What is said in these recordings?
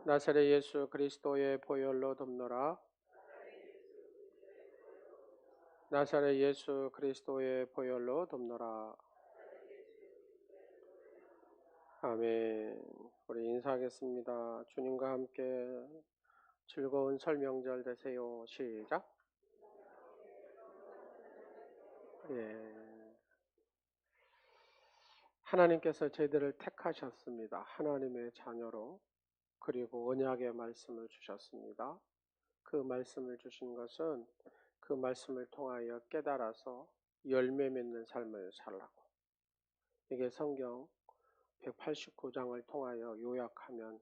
나사렛 예수 그리스도의 보혈로 덮노라. 나사렛 예수 그리스도의 보혈로 덮노라. 아멘. 우리 인사하겠습니다. 주님과 함께 즐거운 설 명절 되세요. 시작. 예. 하나님께서 저희들을 택하셨습니다. 하나님의 자녀로. 그리고 언약의 말씀을 주셨습니다. 그 말씀을 주신 것은 그 말씀을 통하여 깨달아서 열매 맺는 삶을 살라고. 이게 성경 189장을 통하여 요약하면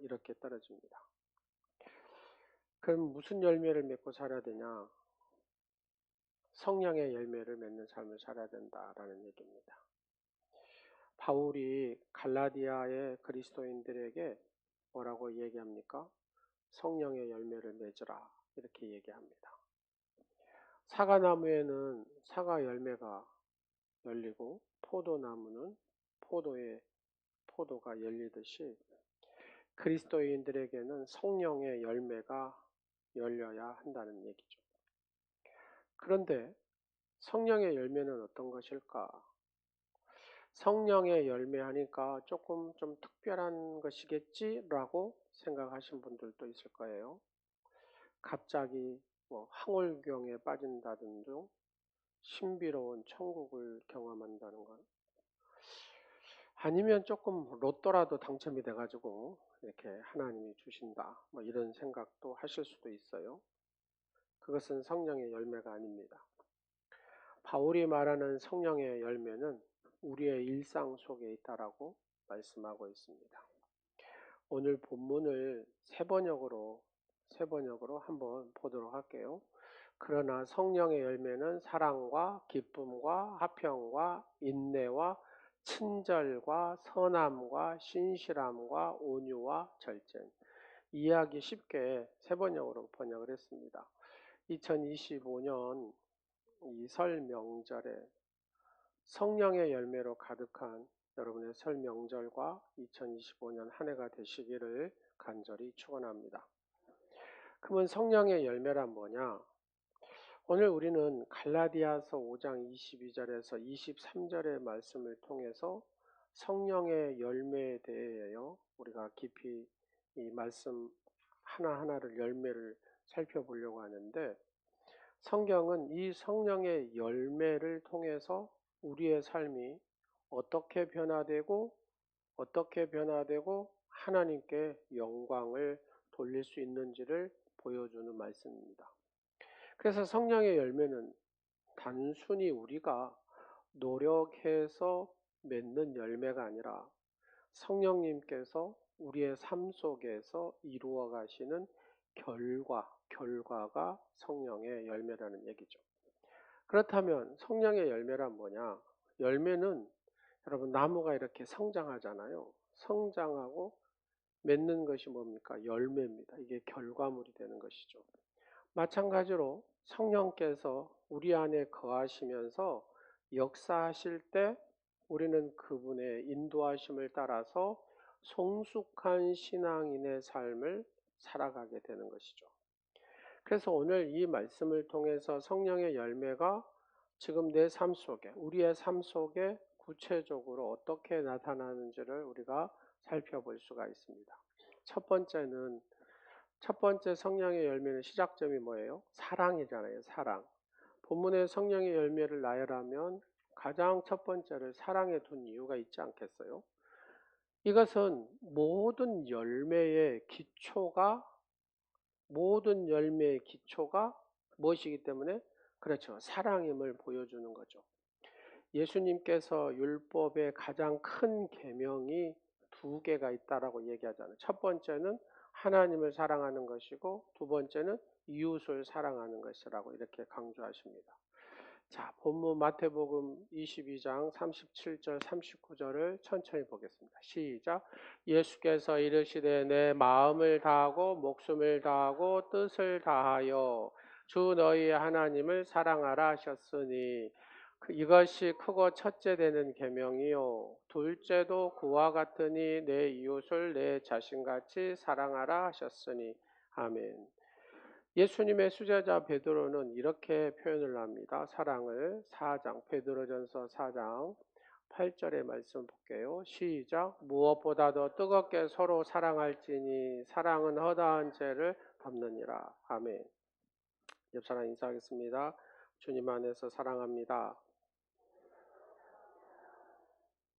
이렇게 떨어집니다. 그럼 무슨 열매를 맺고 살아야 되냐? 성령의 열매를 맺는 삶을 살아야 된다라는 얘기입니다. 바울이 갈라디아의 그리스도인들에게 뭐라고 얘기합니까? 성령의 열매를 맺으라 이렇게 얘기합니다. 사과나무에는 사과 열매가 열리고 포도나무는 포도가 열리듯이 그리스도인들에게는 성령의 열매가 열려야 한다는 얘기죠. 그런데 성령의 열매는 어떤 것일까? 성령의 열매 하니까 조금 좀 특별한 것이겠지라고 생각하신 분들도 있을 거예요. 갑자기 황홀경에 빠진다든 등 신비로운 천국을 경험한다는 것. 아니면 조금 로또라도 당첨이 돼가지고 이렇게 하나님이 주신다. 이런 생각도 하실 수도 있어요. 그것은 성령의 열매가 아닙니다. 바울이 말하는 성령의 열매는 우리의 일상 속에 있다라고 말씀하고 있습니다. 오늘 본문을 세 번역으로 한번 보도록 할게요. 그러나 성령의 열매는 사랑과 기쁨과 화평과 인내와 친절과 선함과 신실함과 온유와 절제. 이해하기 쉽게 세 번역으로 번역을 했습니다. 2025년 이 설 명절에 성령의 열매로 가득한 여러분의 설 명절과 2025년 한 해가 되시기를 간절히 축원합니다. 그러면 성령의 열매란 뭐냐? 오늘 우리는 갈라디아서 5장 22절에서 23절의 말씀을 통해서 성령의 열매에 대해요 우리가 깊이 이 말씀 하나하나를 열매를 살펴보려고 하는데, 성경은 이 성령의 열매를 통해서 우리의 삶이 어떻게 변화되고 하나님께 영광을 돌릴 수 있는지를 보여주는 말씀입니다. 그래서 성령의 열매는 단순히 우리가 노력해서 맺는 열매가 아니라 성령님께서 우리의 삶 속에서 이루어 가시는 결과가 성령의 열매라는 얘기죠. 그렇다면 성령의 열매란 뭐냐? 열매는 여러분 나무가 이렇게 성장하잖아요. 성장하고 맺는 것이 뭡니까? 열매입니다. 이게 결과물이 되는 것이죠. 마찬가지로 성령께서 우리 안에 거하시면서 역사하실 때 우리는 그분의 인도하심을 따라서 성숙한 신앙인의 삶을 살아가게 되는 것이죠. 그래서 오늘 이 말씀을 통해서 성령의 열매가 지금 내 삶 속에, 우리의 삶 속에 구체적으로 어떻게 나타나는지를 우리가 살펴볼 수가 있습니다. 첫 번째 성령의 열매는 시작점이 뭐예요? 사랑이잖아요. 사랑. 본문의 성령의 열매를 나열하면 가장 첫 번째를 사랑에 둔 이유가 있지 않겠어요? 이것은 모든 열매의 기초가 무엇이기 때문에? 그렇죠. 사랑임을 보여주는 거죠. 예수님께서 율법의 가장 큰 계명이 두 개가 있다라고 얘기하잖아요. 첫 번째는 하나님을 사랑하는 것이고 두 번째는 이웃을 사랑하는 것이라고 이렇게 강조하십니다. 자, 본문 마태복음 22장 37절 39절을 천천히 보겠습니다. 시작. 예수께서 이르시되 내 마음을 다하고 목숨을 다하고 뜻을 다하여 주 너희 하나님을 사랑하라 하셨으니 이것이 크고 첫째 되는 계명이요 둘째도 그와 같으니 내 이웃을 내 자신같이 사랑하라 하셨으니 아멘. 예수님의 수제자 베드로는 이렇게 표현을 합니다. 사랑을 4장 베드로전서 4장 8절의 말씀 볼게요. 시작. 무엇보다 더 뜨겁게 서로 사랑할지니 사랑은 허다한 죄를 덮느니라. 아멘. 옆 사람 인사하겠습니다. 주님 안에서 사랑합니다.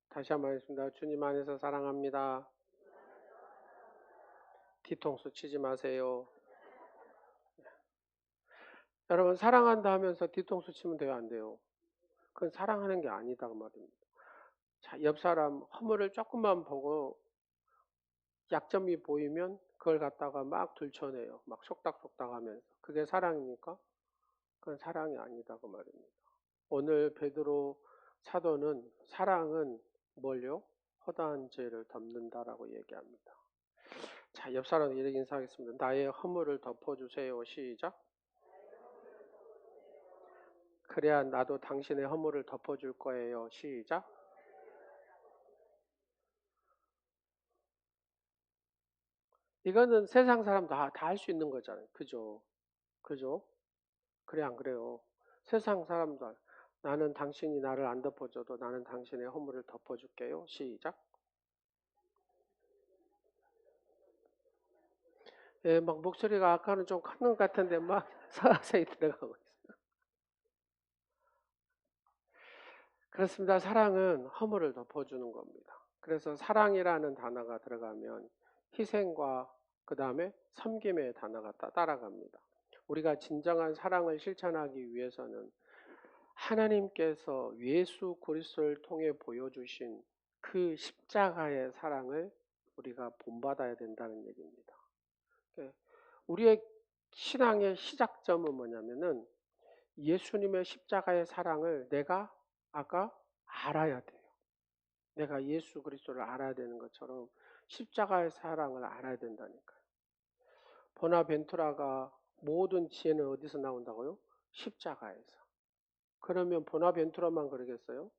다시 한번 하겠습니다. 주님 안에서 사랑합니다. 뒤통수 치지 마세요. 여러분 사랑한다 하면서 뒤통수 치면 돼요, 안 돼요? 그건 사랑하는 게 아니다 그 말입니다. 자, 옆 사람 허물을 조금만 보고 약점이 보이면 그걸 갖다가 막 들춰내요. 막 속닥속닥 하면서. 그게 사랑입니까? 그건 사랑이 아니다 그 말입니다. 오늘 베드로 사도는 사랑은 뭘요? 허다한 죄를 덮는다라고 얘기합니다. 자, 옆 사람 이렇게 인사하겠습니다. 나의 허물을 덮어주세요. 시작. 그래야 나도 당신의 허물을 덮어줄 거예요. 시작. 이거는 세상 사람 다 할 수 있는 거잖아요. 그죠? 그죠? 그래, 안 그래요? 세상 사람들, 나는 당신이 나를 안 덮어줘도 나는 당신의 허물을 덮어줄게요. 시작. 예, 막 목소리가 아까는 좀 큰 것 같은데 막 서서히 들어가고 있어요. 그렇습니다. 사랑은 허물을 덮어주는 겁니다. 그래서 사랑이라는 단어가 들어가면 희생과 그 다음에 섬김의 단어가 따라갑니다. 우리가 진정한 사랑을 실천하기 위해서는 하나님께서 예수 그리스도를 통해 보여주신 그 십자가의 사랑을 우리가 본받아야 된다는 얘기입니다. 우리의 신앙의 시작점은 뭐냐면은 예수님의 십자가의 사랑을 내가 아까 알아야 돼요. 내가 예수 그리스도를 알아야 되는 것처럼 십자가의 사랑을 알아야 된다니까요. 보나벤투라가 모든 지혜는 어디서 나온다고요? 십자가에서. 그러면 보나벤투라만 그러겠어요?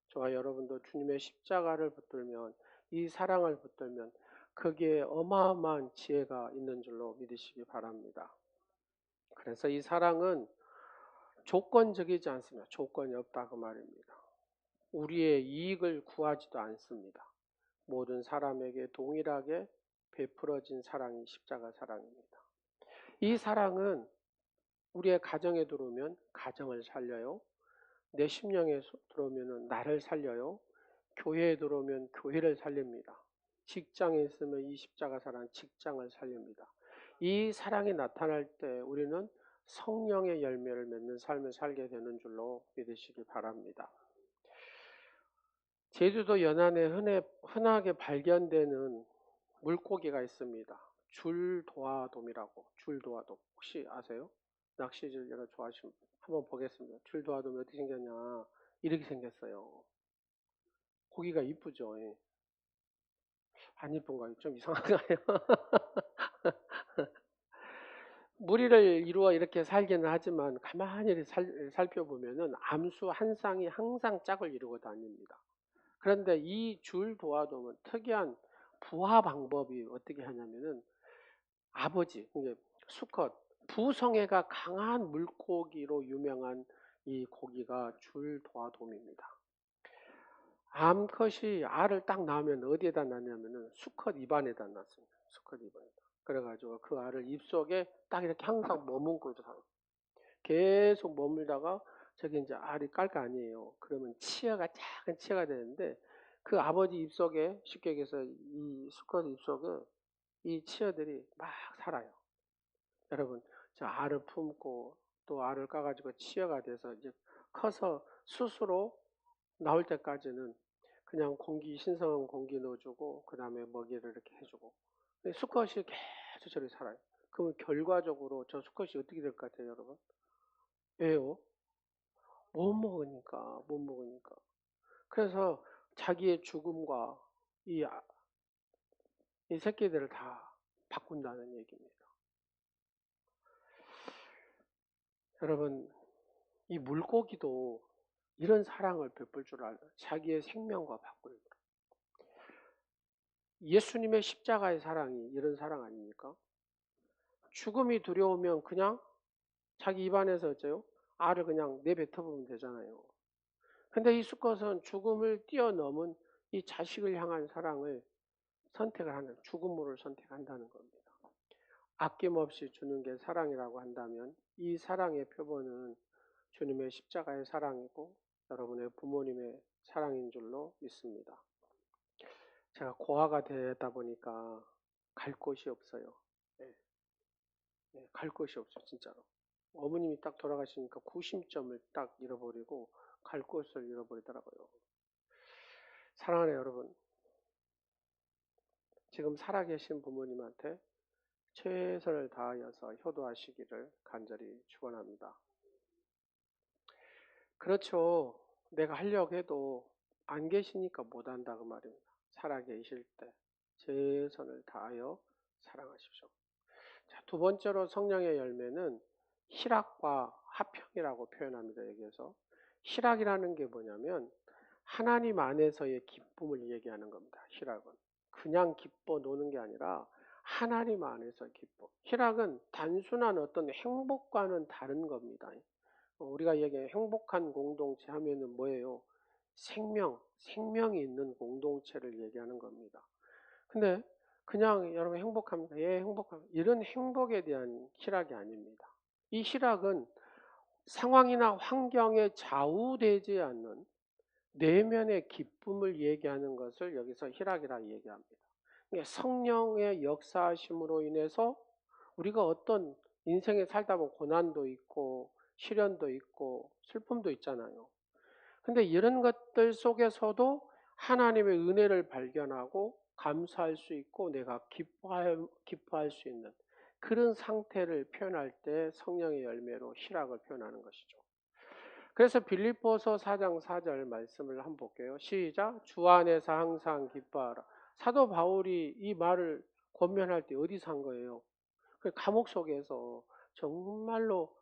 저와 여러분도 주님의 십자가를 붙들면, 이 사랑을 붙들면 거기에 어마어마한 지혜가 있는 줄로 믿으시기 바랍니다. 그래서 이 사랑은 조건적이지 않습니다. 조건이 없다 그 말입니다. 우리의 이익을 구하지도 않습니다. 모든 사람에게 동일하게 베풀어진 사랑이 십자가 사랑입니다. 이 사랑은 우리의 가정에 들어오면 가정을 살려요. 내 심령에 들어오면 나를 살려요. 교회에 들어오면 교회를 살립니다. 직장에 있으면 이 십자가 사랑 직장을 살립니다. 이 사랑이 나타날 때 우리는 성령의 열매를 맺는 삶을 살게 되는 줄로 믿으시기 바랍니다. 제주도 연안에 흔하게 발견되는 물고기가 있습니다. 줄도화돔이라고. 줄도화돔 혹시 아세요? 낚시질 제가 좋아하시면 한번 보겠습니다. 줄도화돔이 어떻게 생겼냐, 이렇게 생겼어요. 고기가 이쁘죠. 예. 안 이쁜가요? 좀 이상한가요? 무리를 이루어 이렇게 살기는 하지만 가만히 살펴보면은 암수 한 쌍이 항상 짝을 이루고 다닙니다. 그런데 이 줄도화돔은 특이한 부화 방법이 어떻게 하냐면은 아버지, 이제 수컷, 부성애가 강한 물고기로 유명한 이 고기가 줄도화돔입니다. 암컷이 알을 딱 낳으면 어디에다 낳냐면은 수컷 입안에다 낳습니다. 수컷 입안에다. 그래가지고 그 알을 입속에 딱 이렇게 항상 머문고 살아요. 계속 머물다가 저기 이제 알이 깔 거 아니에요. 그러면 치아가 작은 치아가 되는데 그 아버지 입속에 쉽게 얘기해서 이 수컷 입속에 이 치아들이 막 살아요. 여러분, 저 알을 품고 또 알을 까가지고 치아가 돼서 이제 커서 스스로 나올 때까지는 그냥 신선한 공기 넣어주고 그 다음에 먹이를 이렇게 해주고 수컷이 계속 저리 살아요. 그러면 결과적으로 저 수컷이 어떻게 될 것 같아요, 여러분? 왜요? 못 먹으니까. 그래서 자기의 죽음과 이, 이 새끼들을 다 바꾼다는 얘기입니다. 여러분, 이 물고기도 이런 사랑을 베풀 줄 알아요. 자기의 생명과 바꿀. 예수님의 십자가의 사랑이 이런 사랑 아닙니까? 죽음이 두려우면 그냥 자기 입안에서 어째요? 알을 그냥 내뱉어보면 되잖아요. 근데 이 수컷은 죽음을 뛰어넘은 이 자식을 향한 사랑을 선택을 하는, 죽음을 선택한다는 겁니다. 아낌없이 주는 게 사랑이라고 한다면 이 사랑의 표본은 주님의 십자가의 사랑이고 여러분의 부모님의 사랑인 줄로 믿습니다. 제가 고아가 되다 보니까 갈 곳이 없어요. 예, 갈 곳이 없어요, 진짜로. 어머님이 딱 돌아가시니까 구심점을 딱 잃어버리고 갈 곳을 잃어버리더라고요. 사랑하는 여러분, 지금 살아계신 부모님한테 최선을 다하여서 효도하시기를 간절히 축원합니다. 그렇죠. 내가 하려고 해도 안 계시니까 못한다 그 말입니다. 살아계실 때 최선을 다하여 사랑하십시오. 자, 두 번째로 성령의 열매는 희락과 화평이라고 표현합니다. 여기에서 희락이라는 게 뭐냐면 하나님 안에서의 기쁨을 얘기하는 겁니다. 희락은 그냥 기뻐 노는 게 아니라 하나님 안에서 기뻐. 희락은 단순한 어떤 행복과는 다른 겁니다. 우리가 얘기해 행복한 공동체 하면은 뭐예요? 생명이 있는 공동체를 얘기하는 겁니다. 근데 그냥 여러분 행복합니다. 예, 행복합니다. 이런 행복에 대한 희락이 아닙니다. 이 희락은 상황이나 환경에 좌우되지 않는 내면의 기쁨을 얘기하는 것을 여기서 희락이라 얘기합니다. 성령의 역사하심으로 인해서 우리가 어떤 인생에 살다 보면 고난도 있고 시련도 있고 슬픔도 있잖아요. 근데 이런 것들 속에서도 하나님의 은혜를 발견하고 감사할 수 있고 내가 기뻐할 수 있는 그런 상태를 표현할 때 성령의 열매로 희락을 표현하는 것이죠. 그래서 빌립보서 4장 4절 말씀을 한번 볼게요. 시작. 주 안에서 항상 기뻐하라. 사도 바울이 이 말을 권면할 때 어디서 한 거예요? 그 감옥 속에서 정말로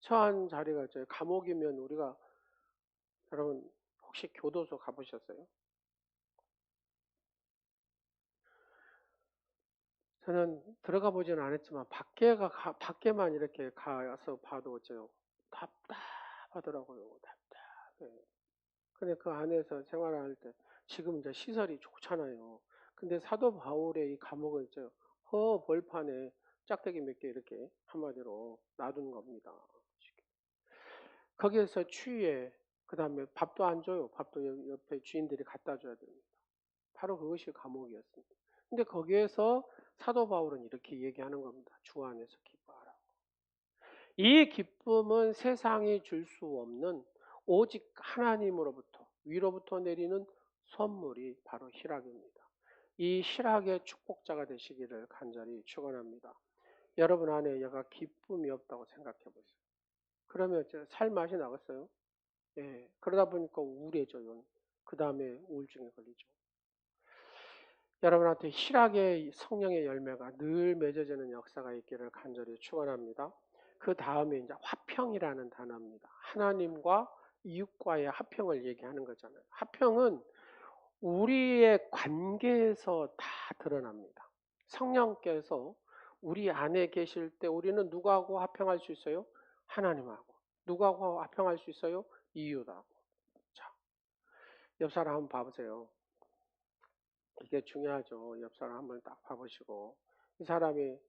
처한 자리가 있죠. 감옥이면 우리가 여러분 혹시 교도소 가보셨어요? 저는 들어가 보지는 않았지만 밖에만 이렇게 가서 봐도 어째요? 답답하더라고요. 답답해. 근데 그 안에서 생활할 때 지금 이제 시설이 좋잖아요. 근데 사도 바울의 이 감옥은 있죠. 허 벌판에 짝대기 몇 개 이렇게 한마디로 놔둔 겁니다. 거기에서 추위에 그 다음에 밥도 안 줘요. 밥도 옆에 주인들이 갖다 줘야 됩니다. 바로 그것이 감옥이었습니다. 근데 거기에서 사도 바울은 이렇게 얘기하는 겁니다. 주 안에서 기뻐하라. 이 기쁨은 세상이 줄 수 없는 오직 하나님으로부터 위로부터 내리는 선물이 바로 희락입니다. 이 희락의 축복자가 되시기를 간절히 축원합니다. 여러분 안에 여가 기쁨이 없다고 생각해 보세요. 그러면 살 맛이 나겠어요? 예. 그러다 보니까 우울해져요. 그 다음에 우울증에 걸리죠. 여러분한테 희락의 성령의 열매가 늘 맺어지는 역사가 있기를 간절히 축원합니다. 그 다음에 이제 화평이라는 단어입니다. 하나님과 이웃과의 화평을 얘기하는 거잖아요. 화평은 우리의 관계에서 다 드러납니다. 성령께서 우리 안에 계실 때 우리는 누구하고 화평할 수 있어요? 하나님하고. 누구하고 화평할 수 있어요? 이웃하고. 자, 옆 사람 한번 봐보세요. 이게 중요하죠. 옆 사람 한번 딱 봐보시고 이 사람이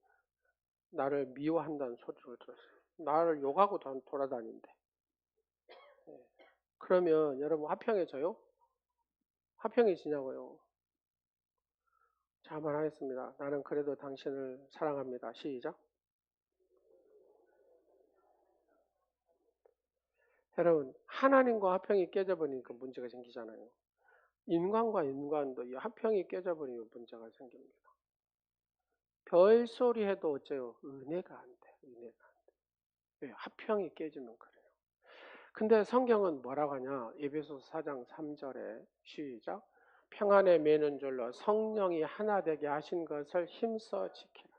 나를 미워한다는 소리를 들었어요. 나를 욕하고 돌아다닌대. 예. 그러면 여러분 화평해져요? 화평해지냐고요? 자, 한번 하겠습니다. 나는 그래도 당신을 사랑합니다. 시작. 여러분 하나님과 화평이 깨져버리니까 문제가 생기잖아요. 인간과 인간도 이 화평이 깨져버리면 문제가 생깁니다. 별소리 해도 어째요? 은혜가 안 돼. 은혜가 안 돼. 왜? 화평이 깨지면 그래요. 근데 성경은 뭐라고 하냐? 에베소서 4장 3절에 시작. 평안에 매는 줄로 성령이 하나 되게 하신 것을 힘써 지키라.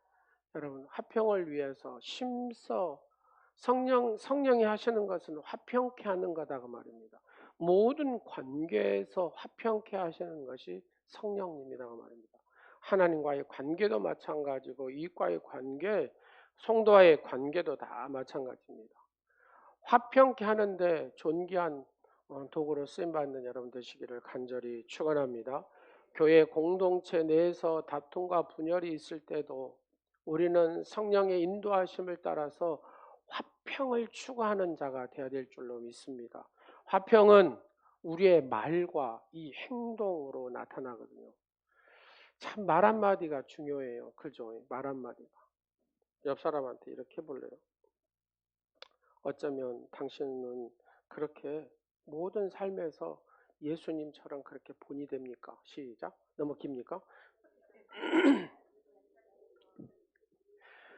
여러분 화평을 위해서 힘써 성령이 하시는 것은 화평케 하는 거다 그 말입니다. 모든 관계에서 화평케 하시는 것이 성령님이다 그 말입니다. 하나님과의 관계도 마찬가지고 이익과의 관계, 성도와의 관계도 다 마찬가지입니다. 화평케 하는데 존귀한 도구로 쓰임받는 여러분 되시기를 간절히 축원합니다. 교회 공동체 내에서 다툼과 분열이 있을 때도 우리는 성령의 인도하심을 따라서 화평을 추구하는 자가 되어야 될 줄로 믿습니다. 화평은 우리의 말과 이 행동으로 나타나거든요. 참 말 한마디가 중요해요. 그죠? 말 한마디가. 옆 사람한테 이렇게 해볼래요. 어쩌면 당신은 그렇게 모든 삶에서 예수님처럼 그렇게 본이 됩니까? 시작. 너무 깁니까?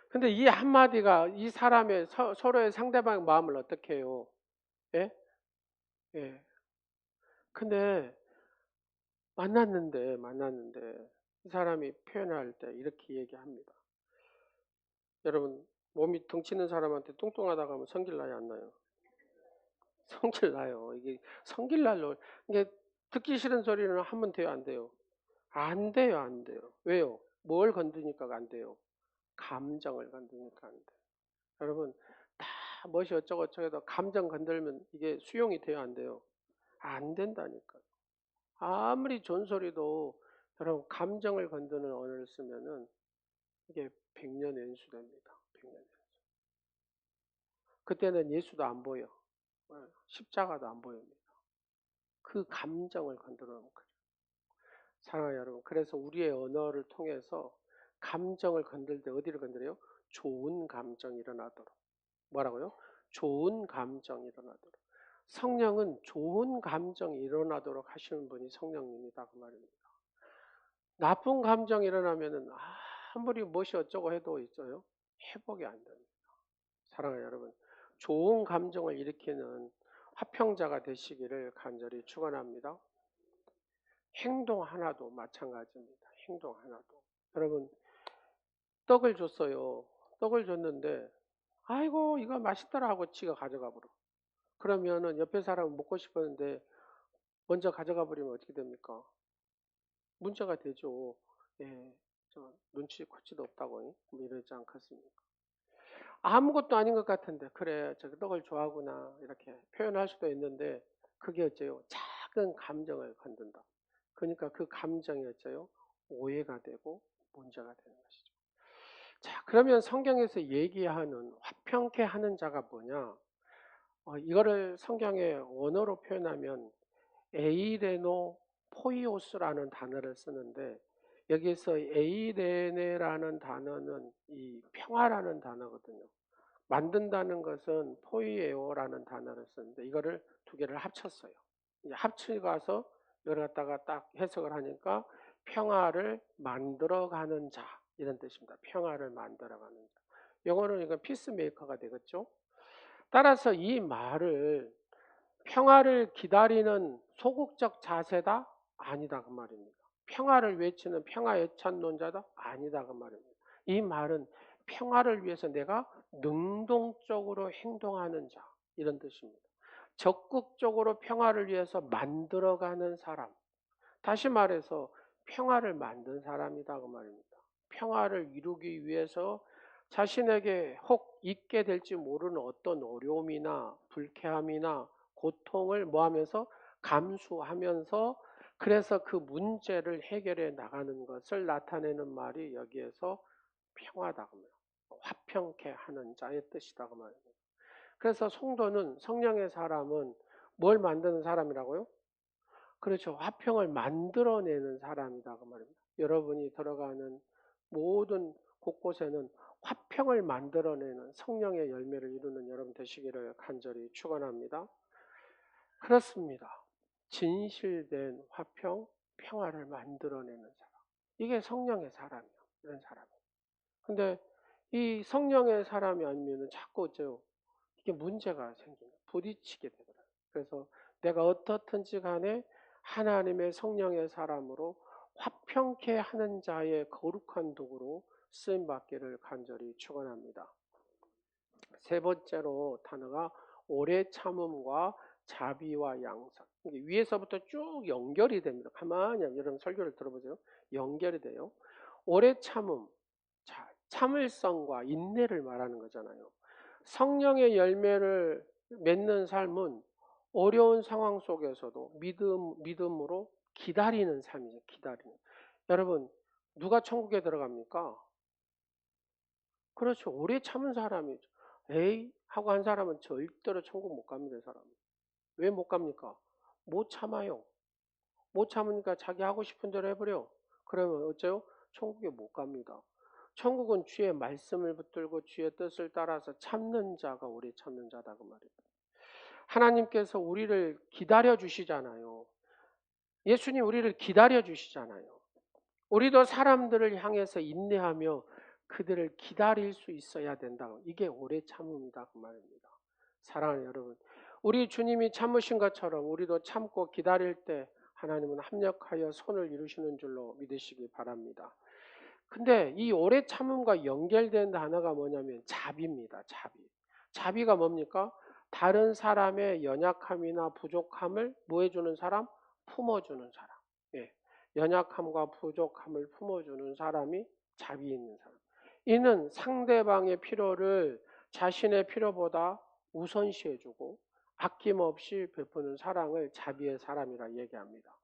근데 이 한마디가 이 사람의 서로의 상대방의 마음을 어떻게 해요? 예? 예. 근데 만났는데 이 사람이 표현할 때 이렇게 얘기합니다. 여러분 몸이 덩치는 사람한테 뚱뚱하다고 하면 성질 나요 안 나요? 성질 나요. 이게 성질 날로 이게 듣기 싫은 소리는 하면 돼요 안 돼요? 안 돼요 안 돼요. 왜요? 뭘 건드니까 안 돼요? 감정을 건드니까 안 돼요. 여러분 다 멋이 어쩌고 저쩌고 감정 건들면 이게 수용이 돼요 안 돼요? 안 된다니까요. 아무리 좋은 소리도 여러분 감정을 건드는 언어를 쓰면은 이게 백년연수 됩니다. 백년연수. 그때는 예수도 안 보여. 십자가도 안 보입니다. 그 감정을 건드려 놓은 거죠. 사랑하는 여러분, 그래서 우리의 언어를 통해서 감정을 건들 때 어디를 건드려요? 좋은 감정이 일어나도록. 뭐라고요? 좋은 감정이 일어나도록. 성령은 좋은 감정이 일어나도록 하시는 분이 성령님이다 그 말입니다. 나쁜 감정이 일어나면은 아무리 무엇이 어쩌고 해도 있어요. 회복이 안 됩니다. 사랑하는 여러분, 좋은 감정을 일으키는 화평자가 되시기를 간절히 축원합니다. 행동 하나도 마찬가지입니다. 행동 하나도. 여러분 떡을 줬어요. 떡을 줬는데 아이고 이거 맛있더라 하고 지가 가져가 버려. 그러면은 옆에 사람은 먹고 싶었는데 먼저 가져가 버리면 어떻게 됩니까? 문제가 되죠. 예, 저 눈치 코치도 없다고 뭐 이러지 않겠습니까? 아무것도 아닌 것 같은데 그래 저 떡을 좋아하구나 이렇게 표현할 수도 있는데 그게 어째요? 작은 감정을 건든다. 그러니까 그 감정이 어째요? 오해가 되고 문제가 되는 것이죠. 자, 그러면 성경에서 얘기하는 화평케 하는 자가 뭐냐? 이거를 성경의 원어로 표현하면 에이레노 포이오스라는 단어를 쓰는데 여기서 에이레네라는 단어는 이 평화라는 단어거든요. 만든다는 것은 포이에오라는 단어를 쓰는데 이거를 두 개를 합쳤어요. 이제 합치가서 이걸 갖다가 딱 해석을 하니까 평화를 만들어가는 자 이런 뜻입니다. 평화를 만들어가는 자. 영어로는 이건 피스메이커가 되겠죠. 따라서 이 말을 평화를 기다리는 소극적 자세다? 아니다 그 말입니다. 평화를 외치는 평화 애찬론자다? 아니다 그 말입니다. 이 말은 평화를 위해서 내가 능동적으로 행동하는 자 이런 뜻입니다. 적극적으로 평화를 위해서 만들어가는 사람. 다시 말해서 평화를 만든 사람이다 그 말입니다. 평화를 이루기 위해서 자신에게 혹 있게 될지 모르는 어떤 어려움이나 불쾌함이나 고통을 뭐하면서 감수하면서 그래서 그 문제를 해결해 나가는 것을 나타내는 말이 여기에서 평화다 그 말이에요. 화평케 하는 자의 뜻이다 그 말입니다. 그래서 성도는 성령의 사람은 뭘 만드는 사람이라고요? 그렇죠. 화평을 만들어내는 사람이다 그 말입니다. 여러분이 들어가는 모든 곳곳에는 화평을 만들어내는 성령의 열매를 이루는 여러분 되시기를 간절히 축원합니다. 그렇습니다. 진실된 화평, 평화를 만들어내는 사람. 이게 성령의 사람이에요. 이런 사람. 근데 이 성령의 사람이 아니면 자꾸 어째요? 이게 문제가 생기는 부딪히게 되더라고요. 그래서 내가 어떻든지 간에 하나님의 성령의 사람으로 화평케 하는 자의 거룩한 도구로 쓰임 받기를 간절히 축원합니다. 세 번째로 단어가 오래 참음과 자비와 양선. 이게 위에서부터 쭉 연결이 됩니다. 가만히 여러분 설교를 들어보세요. 연결이 돼요. 오래 참음, 참을성과 인내를 말하는 거잖아요. 성령의 열매를 맺는 삶은 어려운 상황 속에서도 믿음으로 기다리는 삶이죠. 기다리는. 여러분, 누가 천국에 들어갑니까? 그렇죠. 오래 참은 사람이죠. 에이 하고 한 사람은 절대로 천국 못 갑니다. 이 사람. 왜 못 갑니까? 못 참아요. 못 참으니까 자기 하고 싶은 대로 해버려. 그러면 어째요? 천국에 못 갑니다. 천국은 주의 말씀을 붙들고 주의 뜻을 따라서 참는 자가 오래 참는 자다 그 말이에요. 하나님께서 우리를 기다려 주시잖아요. 예수님 우리를 기다려 주시잖아요. 우리도 사람들을 향해서 인내하며 그들을 기다릴 수 있어야 된다. 이게 오래 참음이다 그 말입니다. 사랑하는 여러분, 우리 주님이 참으신 것처럼 우리도 참고 기다릴 때 하나님은 합력하여 선을 이루시는 줄로 믿으시기 바랍니다. 근데 이 오래 참음과 연결된 단어가 뭐냐면 자비입니다. 자비. 자비가 뭡니까? 다른 사람의 연약함이나 부족함을 뭐 해주는 사람? 품어주는 사람. 예. 연약함과 부족함을 품어주는 사람이 자비 있는 사람. 이는 상대방의 필요를 자신의 필요보다 우선시해주고 아낌없이 베푸는 사랑을 자비의 사람이라 얘기합니다.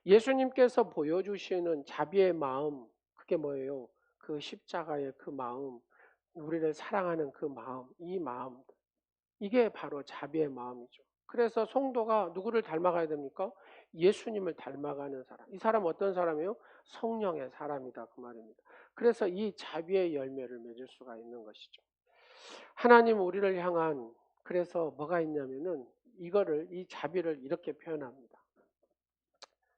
예수님께서 보여주시는 자비의 마음, 그게 뭐예요? 그 십자가의 그 마음, 우리를 사랑하는 그 마음, 이 마음, 이게 바로 자비의 마음이죠. 그래서 성도가 누구를 닮아가야 됩니까? 예수님을 닮아가는 사람. 이 사람 어떤 사람이에요? 성령의 사람이다 그 말입니다. 그래서 이 자비의 열매를 맺을 수가 있는 것이죠. 하나님 우리를 향한, 그래서 뭐가 있냐면은 이 자비를 이렇게 표현합니다.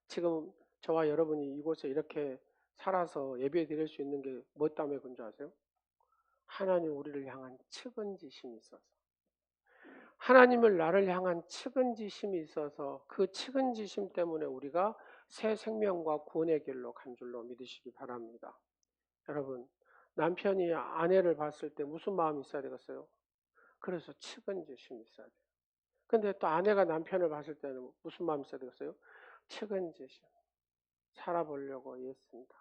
지금 저와 여러분이 이곳에 이렇게 살아서 예배 드릴 수 있는 게 뭐 때문에 그런 줄 아세요? 하나님 우리를 향한 측은지심이 있어서. 하나님을 나를 향한 측은지심이 있어서 그 측은지심 때문에 우리가 새 생명과 구원의 길로 간 줄로 믿으시기 바랍니다. 여러분, 남편이 아내를 봤을 때 무슨 마음이 있어야 되겠어요? 그래서 측은지심이 있어야 돼요. 근데 또 아내가 남편을 봤을 때는 무슨 마음이 있어야 되겠어요? 측은지심. 살아보려고 애씁니다.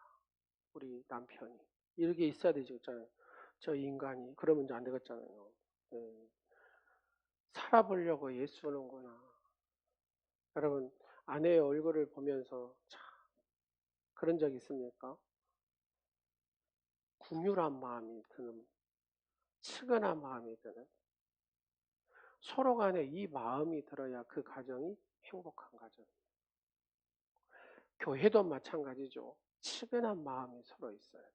우리 남편이. 이렇게 있어야 되죠. 저 인간이. 그러면 이제 안 되겠잖아요. 예. 살아보려고 애쓰는구나. 여러분, 아내의 얼굴을 보면서 참 그런 적 있습니까? 궁휼한 마음이 드는, 측은한 마음이 드는, 서로 간에 이 마음이 들어야 그 가정이 행복한 가정입니다. 교회도 마찬가지죠. 측은한 마음이 서로 있어야 돼요.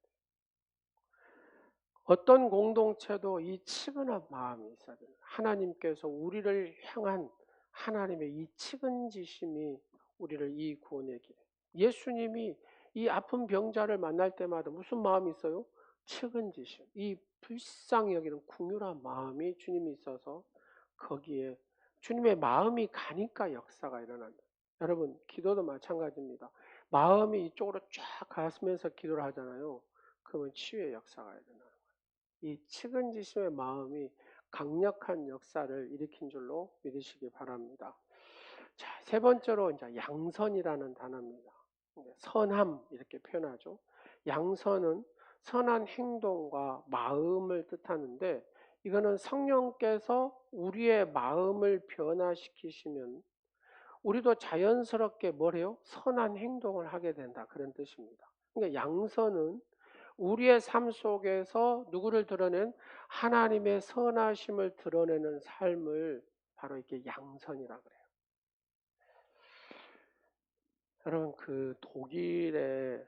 어떤 공동체도 이 측은한 마음이 있어야 돼요. 하나님께서 우리를 향한 하나님의 이 측은지심이 우리를 이 구원의 길에, 예수님이 이 아픈 병자를 만날 때마다 무슨 마음이 있어요? 측은지심, 이 불쌍히 여기는 궁휼한 마음이 주님이 있어서 거기에 주님의 마음이 가니까 역사가 일어난다. 여러분, 기도도 마찬가지입니다. 마음이 이쪽으로 쫙 가면서 기도를 하잖아요. 그러면 치유의 역사가 일어나요. 이 측은지심의 마음이 강력한 역사를 일으킨 줄로 믿으시기 바랍니다. 자, 세 번째로 이제 양선이라는 단어입니다. 선함 이렇게 표현하죠. 양선은 선한 행동과 마음을 뜻하는데 이거는 성령께서 우리의 마음을 변화시키시면 우리도 자연스럽게 뭘 해요? 선한 행동을 하게 된다. 그런 뜻입니다. 그러니까 양선은 우리의 삶 속에서 누구를 드러낸 하나님의 선하심을 드러내는 삶을 바로 이렇게 양선이라 그래요. 여러분 그 독일의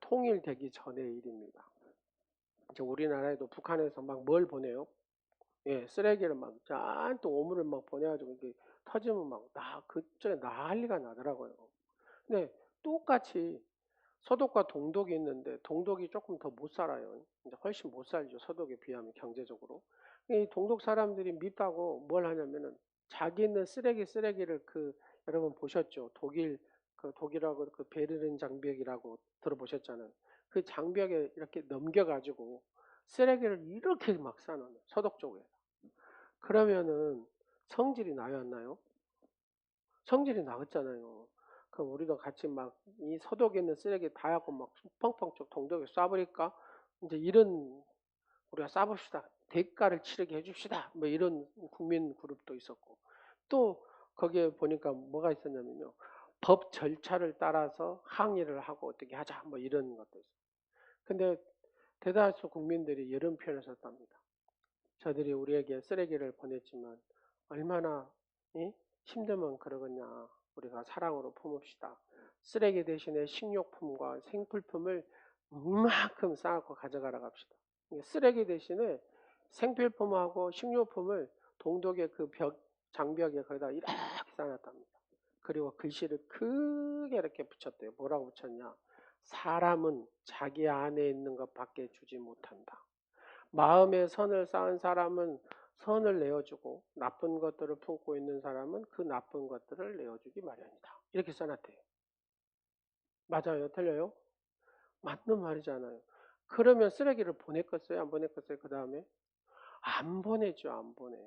통일되기 전의 일입니다. 이제 우리나라에도 북한에서 막 뭘 보내요? 예, 쓰레기를 막 잔뜩 오물을 막 보내가지고 이게 터지면 그쪽에 난리가 나더라고요. 근데 똑같이 서독과 동독이 있는데 동독이 조금 더 못 살아요. 이제 훨씬 못 살죠. 서독에 비하면 경제적으로. 이 동독 사람들이 밉다고 뭘 하냐면은 자기 있는 쓰레기를 여러분 보셨죠? 독일하고 그 베르린 장벽이라고 들어보셨잖아요. 그 장벽에 이렇게 넘겨가지고 쓰레기를 이렇게 막 쌓아놓는 서독 쪽에. 그러면은 성질이 나요, 안 나요? 성질이 나겠잖아요. 그럼 우리도 같이 막 이 서독에 있는 쓰레기 다 갖고 막 펑펑 쪽 동덕에 쏴버릴까? 이제 이런 우리가 쏴봅시다. 대가를 치르게 해줍시다. 뭐 이런 국민 그룹도 있었고 또 거기에 보니까 뭐가 있었냐면요. 법 절차를 따라서 항의를 하고 어떻게 하자 뭐 이런 것도 있어요. 근데 대다수 국민들이 이런 표현을 썼답니다. 저들이 우리에게 쓰레기를 보냈지만 얼마나 힘들면 그러겠냐. 우리가 사랑으로 품읍시다. 쓰레기 대신에 식료품과 생필품을 이만큼 쌓고 가져가라 합시다. 쓰레기 대신에 생필품하고 식료품을 동독의 그 장벽에 거기다 이렇게 쌓아놨답니다. 그리고 글씨를 크게 이렇게 붙였대요. 뭐라고 붙였냐? 사람은 자기 안에 있는 것밖에 주지 못한다. 마음에 선을 쌓은 사람은 선을 내어주고 나쁜 것들을 품고 있는 사람은 그 나쁜 것들을 내어주기 마련이다. 이렇게 써놨대요. 맞아요? 틀려요? 맞는 말이잖아요. 그러면 쓰레기를 보냈겠어요? 안 보냈겠어요? 그 다음에? 안 보내죠. 안 보내.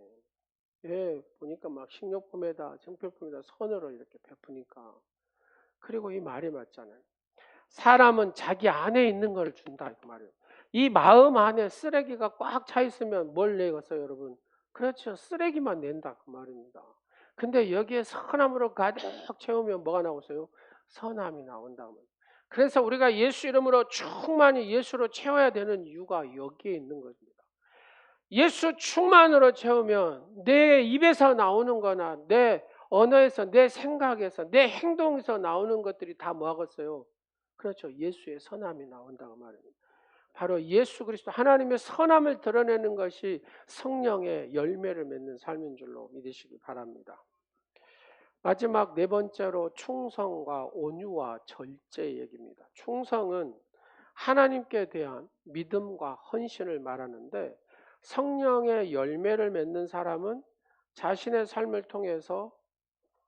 왜? 보니까 막 식료품에다 생필품에다 선으로 이렇게 베푸니까. 그리고 이 말이 맞잖아요. 사람은 자기 안에 있는 걸 준다 그 말이에요. 이 마음 안에 쓰레기가 꽉 차 있으면 뭘 내겠어요, 여러분? 그렇죠. 쓰레기만 낸다 그 말입니다. 근데 여기에 선함으로 가득 채우면 뭐가 나오세요? 선함이 나온다고. 그래서 우리가 예수 이름으로 충만히 예수로 채워야 되는 이유가 여기에 있는 겁니다. 예수 충만으로 채우면 내 입에서 나오는 거나 내 언어에서 내 생각에서 내 행동에서 나오는 것들이 다 뭐하겠어요? 그렇죠. 예수의 선함이 나온다고 말입니다. 바로 예수 그리스도 하나님의 선함을 드러내는 것이 성령의 열매를 맺는 삶인 줄로 믿으시기 바랍니다. 마지막 네 번째로 충성과 온유와 절제 얘기입니다. 충성은 하나님께 대한 믿음과 헌신을 말하는데 성령의 열매를 맺는 사람은 자신의 삶을 통해서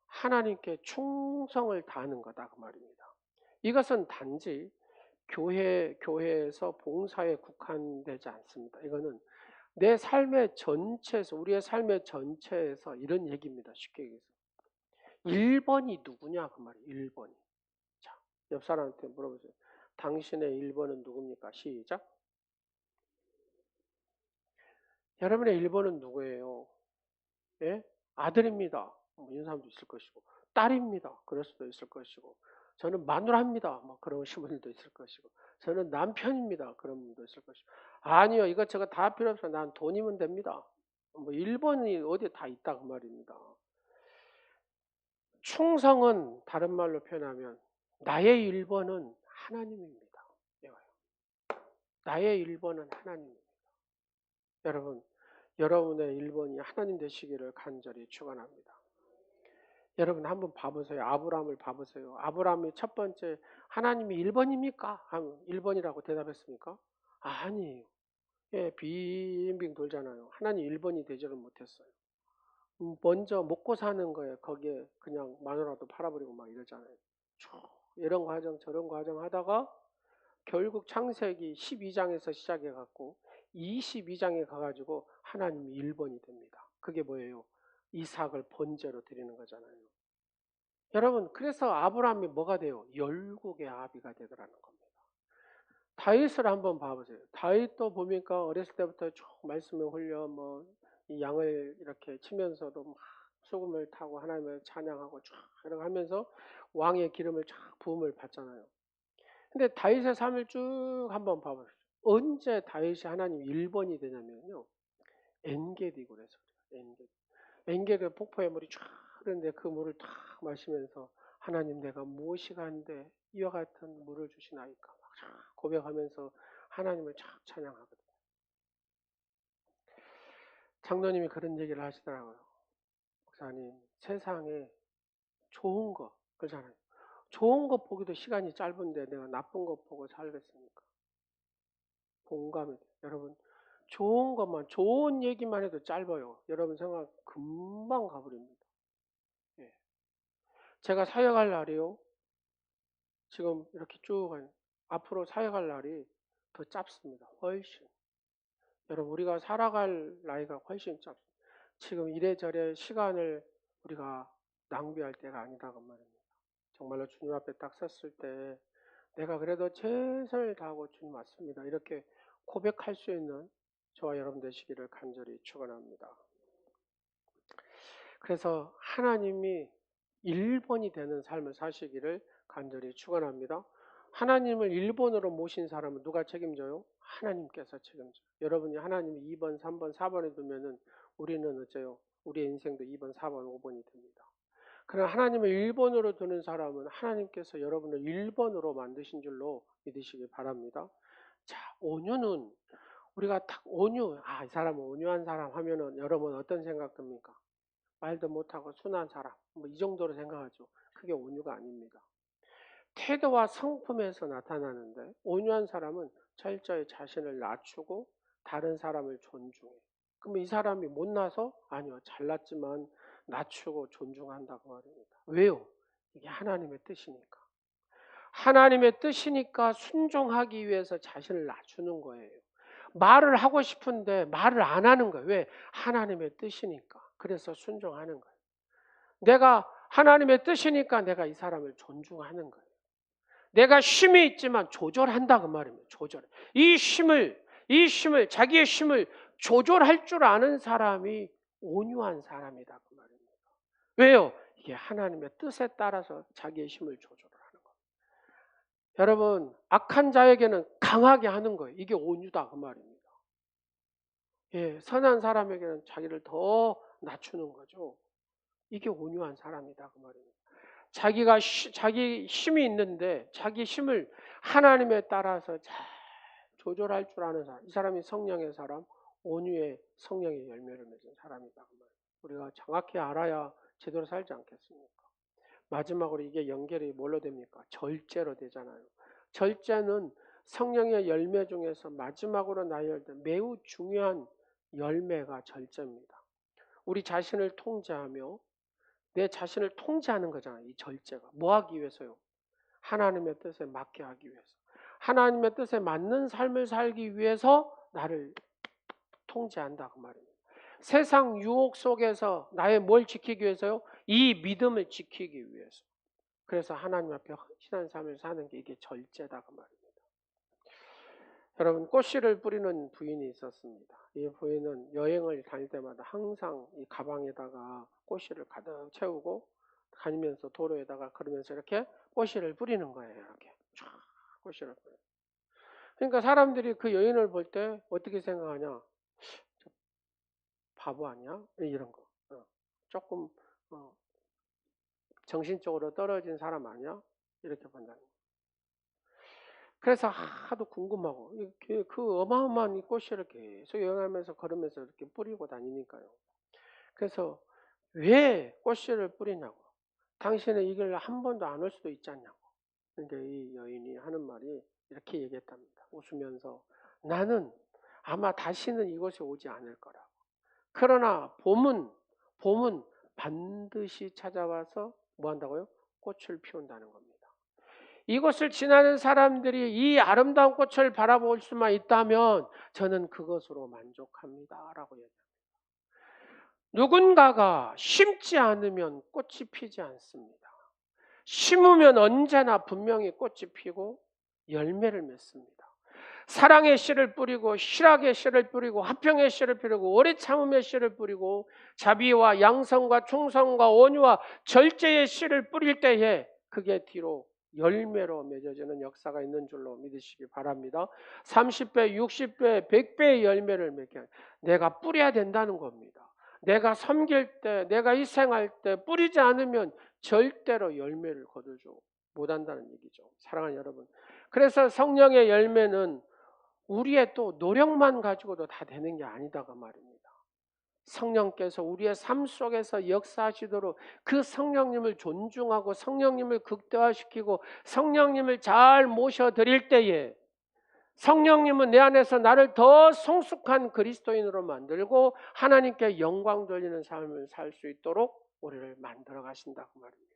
하나님께 충성을 다하는 거다 그 말입니다. 이것은 단지 교회에서 봉사에 국한되지 않습니다. 이거는 내 삶의 전체에서 우리의 삶의 전체에서 이런 얘기입니다. 쉽게 얘기해서 1번이 누구냐 그 말이에요. 1번이. 자, 옆 사람한테 물어보세요. 당신의 1번은 누굽니까? 시작. 여러분의 1번은 누구예요? 예? 아들입니다. 뭐 이런 사람도 있을 것이고 딸입니다. 그럴 수도 있을 것이고 저는 마누라입니다. 뭐 그러신 분들도 있을 것이고 저는 남편입니다. 그런 분도 있을 것이고 아니요 이것저것 다 필요 없어. 난 돈이면 됩니다. 뭐 1번이 어디에 다 있다 그 말입니다. 충성은 다른 말로 표현하면 나의 1번은 하나님입니다. 나의 1번은 하나님입니다. 여러분 여러분의 1번이 하나님 되시기를 간절히 축원합니다. 여러분 한번 봐보세요. 아브라함을 봐보세요. 아브라함이 첫 번째 하나님이 1번입니까? 하면 1번이라고 대답했습니까? 아니에요. 예, 빙빙 돌잖아요. 하나님 1번이 되지를 못했어요. 먼저 먹고 사는 거에 거기에 그냥 마누라도 팔아버리고 막 이러잖아요. 쭉 이런 과정 저런 과정 하다가 결국 창세기 12장에서 시작해갖고 22장에 가가지고 하나님이 1번이 됩니다. 그게 뭐예요? 이삭을 번제로 드리는 거잖아요. 여러분 그래서 아브라함이 뭐가 돼요? 열국의 아비가 되더라는 겁니다. 다윗을 한번 봐보세요. 다윗도 보니까 어렸을 때부터 쭉 말씀에 홀려 뭐 이 양을 이렇게 치면서도 막 소금을 타고 하나님을 찬양하고 쭉 이렇게 하면서 왕의 기름을 쫙 부음을 받잖아요. 근데 다윗의 삶을 쭉 한번 봐보세요. 언제 다윗이 하나님 1번이 되냐면요. 엔게디 그래서 엔게디. 엔게디 폭포의 물이 쫙 흐르는데 그 물을 탁 마시면서 하나님 내가 무엇이 간데 이와 같은 물을 주시나이까 막 고백하면서 하나님을 쫙 찬양하거든요. 장로님이 그런 얘기를 하시더라고요. 목사님 세상에 좋은 거 그렇잖아요. 좋은 거 보기도 시간이 짧은데 내가 나쁜 거 보고 살겠습니까? 공감이 돼요. 여러분 좋은 것만 좋은 얘기만 해도 짧아요. 여러분 생각 금방 가버립니다. 예. 제가 사역할 날이요. 지금 이렇게 쭉 앞으로 사역할 날이 더 짧습니다. 훨씬. 여러분 우리가 살아갈 나이가 훨씬 짧습니다. 지금 이래저래 시간을 우리가 낭비할 때가 아니다고 말입니다. 정말로 주님 앞에 딱 섰을 때 내가 그래도 최선을 다하고 주님 왔습니다. 이렇게 고백할 수 있는 저와 여러분 되시기를 간절히 축원합니다. 그래서 하나님이 1번이 되는 삶을 사시기를 간절히 축원합니다. 하나님을 1번으로 모신 사람은 누가 책임져요? 하나님께서 책임져요. 여러분이 하나님이 2번, 3번, 4번에 두면은 우리는 어째요? 우리의 인생도 2번, 4번, 5번이 됩니다. 그러나 하나님을 1번으로 두는 사람은 하나님께서 여러분을 1번으로 만드신 줄로 믿으시기 바랍니다. 자, 온유는 우리가 딱 온유, 이 사람은 온유한 사람 하면은 여러분 어떤 생각 듭니까? 말도 못하고 순한 사람, 뭐 이 정도로 생각하죠. 그게 온유가 아닙니다. 태도와 성품에서 나타나는데 온유한 사람은 철저히 자신을 낮추고 다른 사람을 존중해. 그럼 이 사람이 못나서? 아니요. 잘났지만 낮추고 존중한다고 말입니다. 왜요? 이게 하나님의 뜻이니까. 하나님의 뜻이니까 순종하기 위해서 자신을 낮추는 거예요. 말을 하고 싶은데 말을 안 하는 거예요. 왜? 하나님의 뜻이니까. 그래서 순종하는 거예요. 내가 하나님의 뜻이니까 내가 이 사람을 존중하는 거예요. 내가 힘이 있지만 조절한다 그 말입니다. 조절. 이 힘을 자기의 힘을 조절할 줄 아는 사람이 온유한 사람이다 그 말입니다. 왜요? 이게 하나님의 뜻에 따라서 자기의 힘을 조절하는 거예요. 여러분, 악한 자에게는 강하게 하는 거예요. 이게 온유다 그 말입니다. 예, 선한 사람에게는 자기를 더 낮추는 거죠. 이게 온유한 사람이다 그 말입니다. 자기 힘이 있는데 자기 힘을 하나님에 따라서 잘 조절할 줄 아는 사람, 이 사람이 성령의 사람, 온유의 성령의 열매를 맺은 사람이다 그 말입니다. 우리가 정확히 알아야 제대로 살지 않겠습니까? 마지막으로 이게 연결이 뭘로 됩니까? 절제로 되잖아요. 절제는 성령의 열매 중에서 마지막으로 나열된 매우 중요한 열매가 절제입니다. 우리 자신을 통제하며 내 자신을 통제하는 거잖아요. 이 절제가. 뭐 하기 위해서요? 하나님의 뜻에 맞게 하기 위해서. 하나님의 뜻에 맞는 삶을 살기 위해서 나를 통제한다 그 말입니다. 세상 유혹 속에서 나의 뭘 지키기 위해서요? 이 믿음을 지키기 위해서. 그래서 하나님 앞에 헌신한 삶을 사는 게 이게 절제다 그 말입니다. 여러분, 꽃씨를 뿌리는 부인이 있었습니다. 이 부인은 여행을 다닐 때마다 항상 이 가방에다가 꽃씨를 가득 채우고 다니면서 도로에다가 그러면서 이렇게 꽃씨를 뿌리는 거예요. 이렇게 쫙 꽃씨를 뿌려요. 그러니까 사람들이 그 여인을 볼 때 어떻게 생각하냐? 바보 아니야? 이런 거. 조금 정신적으로 떨어진 사람 아니야? 이렇게 본다는 거예요. 그래서 하도 궁금하고 그 어마어마한 이 꽃씨를 계속 여행하면서 걸으면서 이렇게 뿌리고 다니니까요. 그래서 왜 꽃씨를 뿌리냐고. 당신은 이 길을 한 번도 안 올 수도 있지 않냐고. 그러니까 이 여인이 하는 말이 이렇게 얘기했답니다. 웃으면서 나는 아마 다시는 이곳에 오지 않을 거라고. 그러나 봄은 반드시 찾아와서 뭐 한다고요? 꽃을 피운다는 겁니다. 이곳을 지나는 사람들이 이 아름다운 꽃을 바라볼 수만 있다면 저는 그것으로 만족합니다 라고 얘기합니다. 누군가가 심지 않으면 꽃이 피지 않습니다. 심으면 언제나 분명히 꽃이 피고 열매를 맺습니다. 사랑의 씨를 뿌리고 실학의 씨를 뿌리고 화평의 씨를 뿌리고 오래 참음의 씨를 뿌리고 자비와 양성과 충성과 온유와 절제의 씨를 뿌릴 때에 그게 뒤로 열매로 맺어지는 역사가 있는 줄로 믿으시기 바랍니다. 30배, 60배, 100배의 열매를 맺게 내가 뿌려야 된다는 겁니다. 내가 섬길 때, 내가 희생할 때 뿌리지 않으면 절대로 열매를 거두지 못한다는 얘기죠. 사랑하는 여러분. 그래서 성령의 열매는 우리의 또 노력만 가지고도 다 되는 게 아니다가 말입니다. 성령께서 우리의 삶 속에서 역사하시도록 그 성령님을 존중하고 성령님을 극대화시키고 성령님을 잘 모셔드릴 때에 성령님은 내 안에서 나를 더 성숙한 그리스도인으로 만들고 하나님께 영광 돌리는 삶을 살 수 있도록 우리를 만들어 가신다고 말입니다.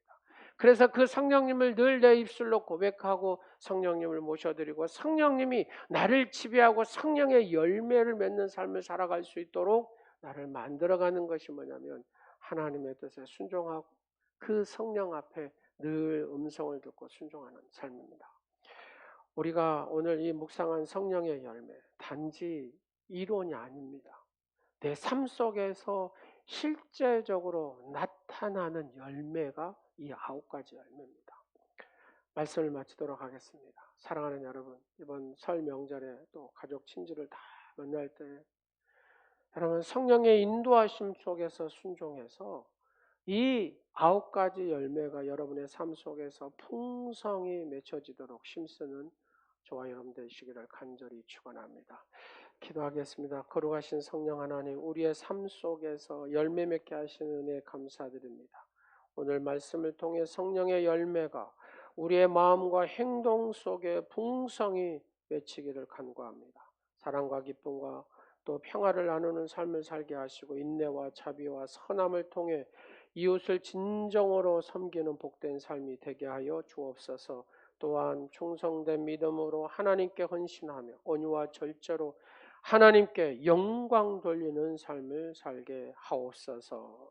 그래서 그 성령님을 늘 내 입술로 고백하고 성령님을 모셔드리고 성령님이 나를 지배하고 성령의 열매를 맺는 삶을 살아갈 수 있도록 나를 만들어가는 것이 뭐냐면 하나님의 뜻에 순종하고 그 성령 앞에 늘 음성을 듣고 순종하는 삶입니다. 우리가 오늘 이 묵상한 성령의 열매, 단지 이론이 아닙니다. 내 삶 속에서 실제적으로 나타나는 열매가 이 9가지 열매입니다. 말씀을 마치도록 하겠습니다. 사랑하는 여러분, 이번 설 명절에 또 가족 친지를 다 만날 때 여러분 성령의 인도하심 속에서 순종해서 이 9가지 열매가 여러분의 삶 속에서 풍성히 맺혀지도록 힘쓰는 저와 여러분 되시기를 간절히 축원합니다. 기도하겠습니다. 거룩하신 성령 하나님, 우리의 삶 속에서 열매 맺게 하시는 은혜 감사드립니다. 오늘 말씀을 통해 성령의 열매가 우리의 마음과 행동 속에 풍성히 맺히기를 간구합니다. 사랑과 기쁨과 또 평화를 나누는 삶을 살게 하시고 인내와 자비와 선함을 통해 이웃을 진정으로 섬기는 복된 삶이 되게 하여 주옵소서. 또한 충성된 믿음으로 하나님께 헌신하며 온유와 절제로 하나님께 영광 돌리는 삶을 살게 하옵소서.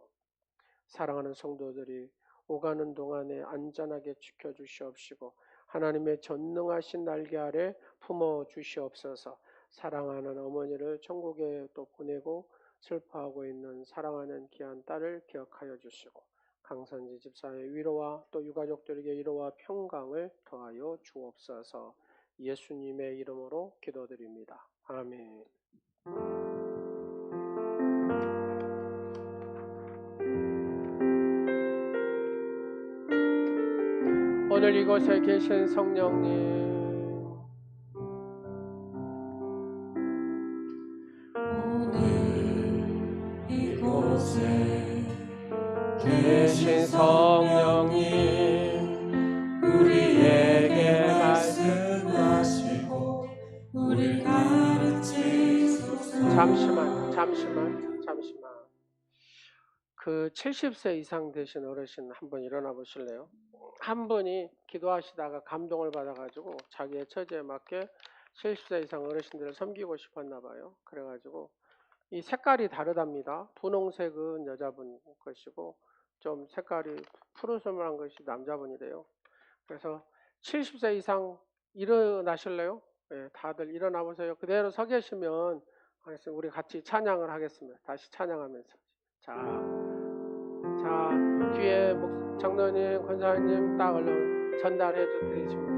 사랑하는 성도들이 오가는 동안에 안전하게 지켜주시옵시고 하나님의 전능하신 날개 아래 품어주시옵소서. 사랑하는 어머니를 천국에 또 보내고 슬퍼하고 있는 사랑하는 귀한 딸을 기억하여 주시고 강선지 집사의 위로와 또 유가족들에게 위로와 평강을 더하여 주옵소서. 예수님의 이름으로 기도드립니다. 아멘. 오늘 이곳에 계신 성령님, 오늘 이곳에 계신 성령님, 우리에게 말씀하시고 우리 가르치소서. 잠시만. 그 70세 이상 되신 어르신 한번 일어나 보실래요? 한 분이 기도하시다가 감동을 받아가지고 자기의 처지에 맞게 70세 이상 어르신들을 섬기고 싶었나 봐요. 그래가지고 이 색깔이 다르답니다. 분홍색은 여자분 것이고 좀 색깔이 푸르스름한 것이 남자분이래요. 그래서 70세 이상 일어나실래요? 네, 다들 일어나 보세요. 그대로 서 계시면 우리 같이 찬양을 하겠습니다. 다시 찬양하면서 자 뒤에 장로님, 권사님 딱 얼른 전달해 주시면 되겠습니다.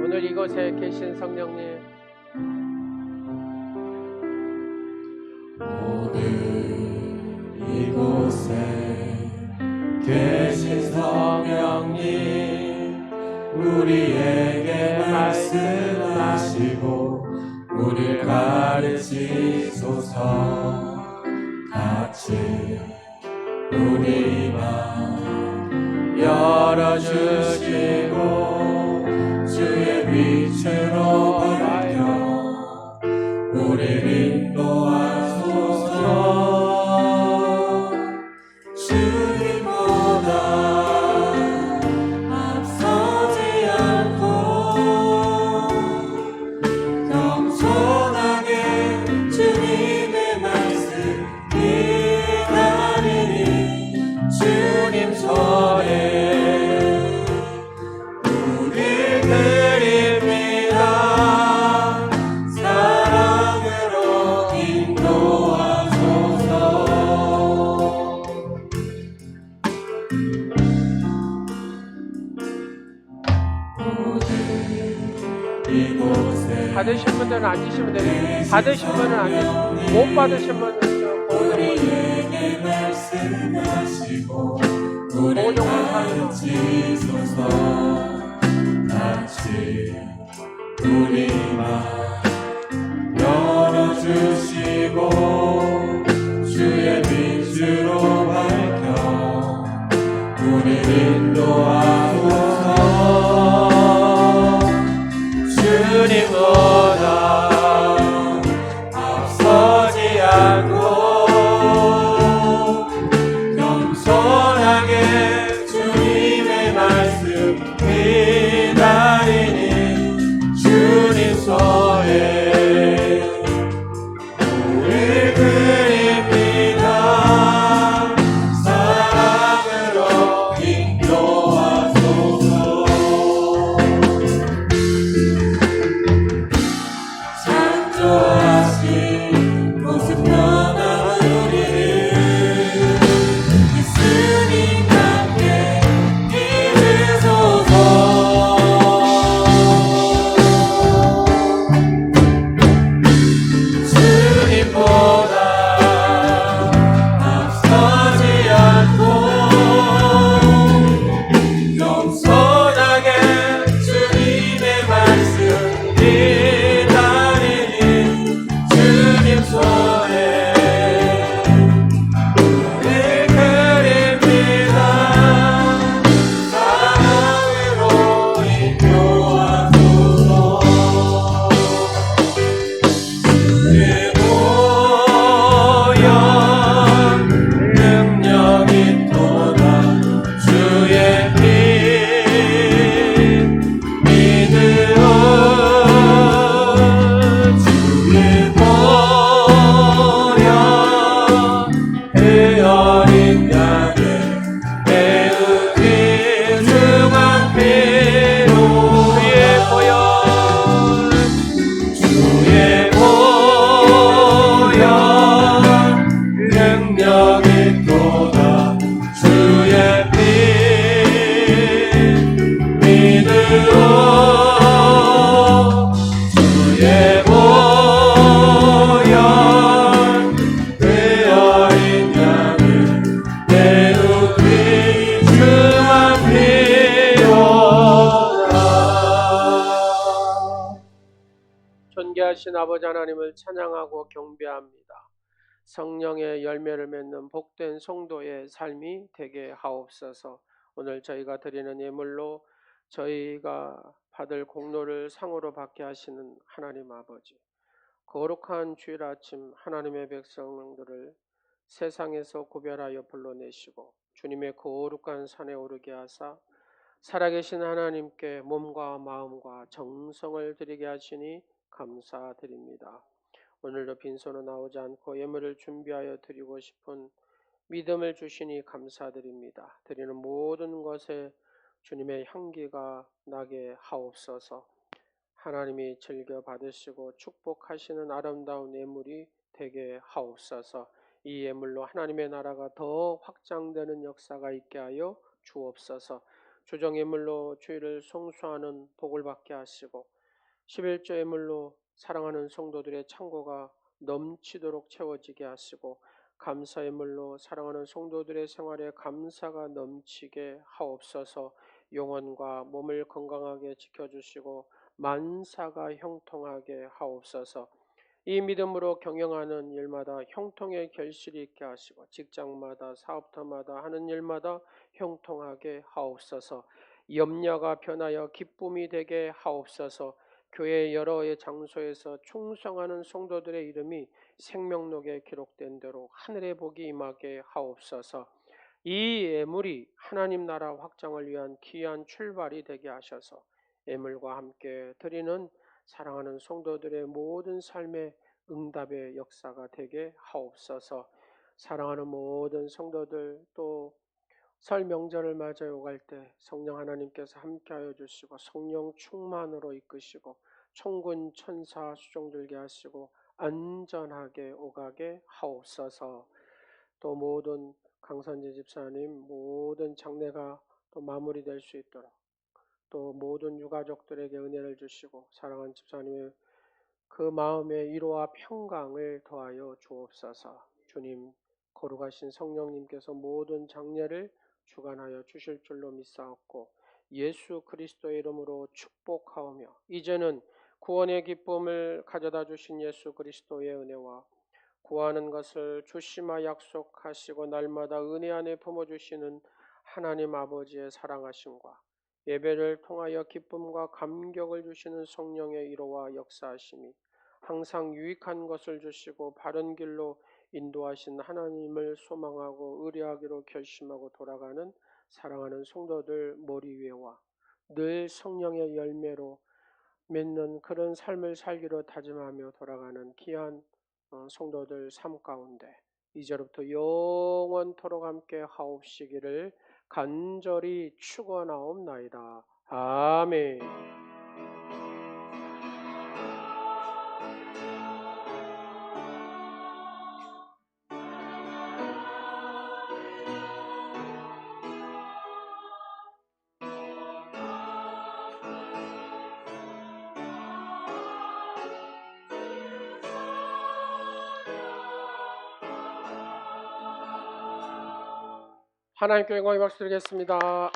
오늘 이곳에 계신 성령님, 오늘 이곳에 계신 성령님, 우리에게 말씀하시고 우리를 가르치소서. 같이 우리 맘 열어주시고 주의 빛으로 밝혀 우리를 인도하소서. 주님보다 앞서지 않고 겸손하게 주님의 말씀 기다리니 주님 손에 우릴 드립니다. 사랑으로 인도하소서. 오늘 이곳에 받으신 분들은 앉으시면 되겠습니다. 받으신 분은 앉으시고 못 받으신 분은 우리에게 말씀하시고 우리를 가르치소서. 같이 우리 맘 열어주시고 주의 빛으로 밝혀 우리를 인도하소서. 주님보다 앞서지 않고 겸손하게 주님의 말씀 기다리니 주님 손에 존귀하신 아버지 하나님을 찬양하고 경배합니다. 성령의 열매를 맺는 복된 성도의 삶이 되게 하옵소서. 오늘 저희가 드리는 예물로 저희가 받을 공로를 상으로 받게 하시는 하나님 아버지, 거룩한 주일 아침 하나님의 백성들을 세상에서 구별하여 불러내시고 주님의 거룩한 산에 오르게 하사 살아계신 하나님께 몸과 마음과 정성을 드리게 하시니 감사드립니다. 오늘도 빈손으로 나오지 않고 예물을 준비하여 드리고 싶은 믿음을 주시니 감사드립니다. 드리는 모든 것에 주님의 향기가 나게 하옵소서. 하나님이 즐겨 받으시고 축복하시는 아름다운 예물이 되게 하옵소서. 이 예물로 하나님의 나라가 더 확장되는 역사가 있게 하여 주옵소서. 주정 예물로 주일을 송수하는 복을 받게 하시고 11조 예물로 사랑하는 성도들의 창고가 넘치도록 채워지게 하시고 감사 예물로 사랑하는 성도들의 생활에 감사가 넘치게 하옵소서. 영혼과 몸을 건강하게 지켜주시고 만사가 형통하게 하옵소서. 이 믿음으로 경영하는 일마다 형통의 결실이 있게 하시고 직장마다 사업터마다 하는 일마다 형통하게 하옵소서. 염려가 변하여 기쁨이 되게 하옵소서. 교회 여러 장소에서 충성하는 성도들의 이름이 생명록에 기록된 대로 하늘의 복이 임하게 하옵소서. 이 예물이 하나님 나라 확장을 위한 귀한 출발이 되게 하셔서 예물과 함께 드리는 사랑하는 성도들의 모든 삶의 응답의 역사가 되게 하옵소서. 사랑하는 모든 성도들, 또 설 명절을 맞아 오갈 때 성령 하나님께서 함께하여 주시고 성령 충만으로 이끄시고 천군 천사 수종들게 하시고 안전하게 오가게 하옵소서. 또 모든 강선재 집사님 모든 장례가 또 마무리될 수 있도록 또 모든 유가족들에게 은혜를 주시고 사랑하는 집사님의 그 마음의 위로와 평강을 더하여 주옵소서. 주님, 거룩하신 성령님께서 모든 장례를 주관하여 주실 줄로 믿사옵고 예수 그리스도의 이름으로 축복하오며 이제는 구원의 기쁨을 가져다 주신 예수 그리스도의 은혜와 구하는 것을 주시마 약속하시고 날마다 은혜 안에 품어주시는 하나님 아버지의 사랑하심과 예배를 통하여 기쁨과 감격을 주시는 성령의 위로와 역사하심이 항상 유익한 것을 주시고 바른 길로 인도하신 하나님을 소망하고 의뢰하기로 결심하고 돌아가는 사랑하는 성도들 머리 위에와 늘 성령의 열매로 맺는 그런 삶을 살기로 다짐하며 돌아가는 귀한 성도들 삶 가운데 이제부터 영원토록 함께 하옵시기를 간절히 축원하옵나이다. 아멘. 하나님께 영광의 박수 드리겠습니다.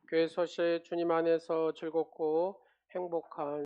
교회 소식 주님 안에서 즐겁고 행복한